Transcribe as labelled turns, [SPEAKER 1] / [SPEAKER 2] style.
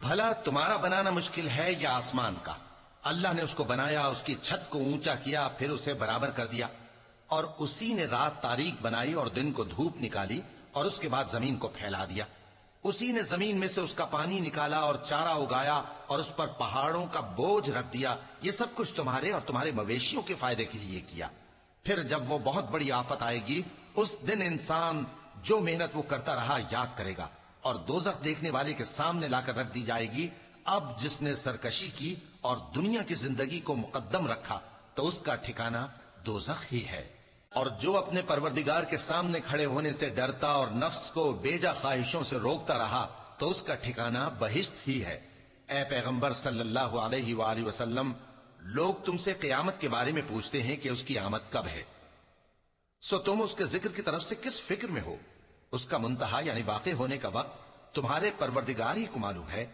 [SPEAKER 1] بھلا تمہارا بنانا مشکل ہے یا آسمان کا؟ اللہ نے اس کو بنایا، اس کی چھت کو اونچا کیا، پھر اسے برابر کر دیا، اور اسی نے رات تاریک بنائی اور دن کو دھوپ نکالی، اور اس کے بعد زمین کو پھیلا دیا۔ اسی نے زمین میں سے اس کا پانی نکالا اور چارہ اگایا اور اس پر پہاڑوں کا بوجھ رکھ دیا۔ یہ سب کچھ تمہارے اور تمہارے مویشیوں کے فائدے کے لیے کیا۔ پھر جب وہ بہت بڑی آفت آئے گی، اس دن انسان جو محنت وہ کرتا رہا یاد کرے گا، اور دوزخ دیکھنے والے کے سامنے لا کر رکھ دی جائے گی۔ اب جس نے سرکشی کی اور دنیا کی زندگی کو مقدم رکھا تو اس کا ٹھکانہ دوزخ ہی ہے۔ اور جو اپنے پروردگار کے سامنے کھڑے ہونے سے ڈرتا اور نفس کو بیجا خواہشوں سے روکتا رہا تو اس کا ٹھکانہ بہشت ہی ہے۔ اے پیغمبر صلی اللہ علیہ وآلہ وسلم، لوگ تم سے قیامت کے بارے میں پوچھتے ہیں کہ اس کی آمد کب ہے، سو تم اس کے ذکر کی طرف سے کس فکر میں ہو؟ اس کا منتہا یعنی واقع ہونے کا وقت تمہارے پروردگار ہی کو معلوم ہے۔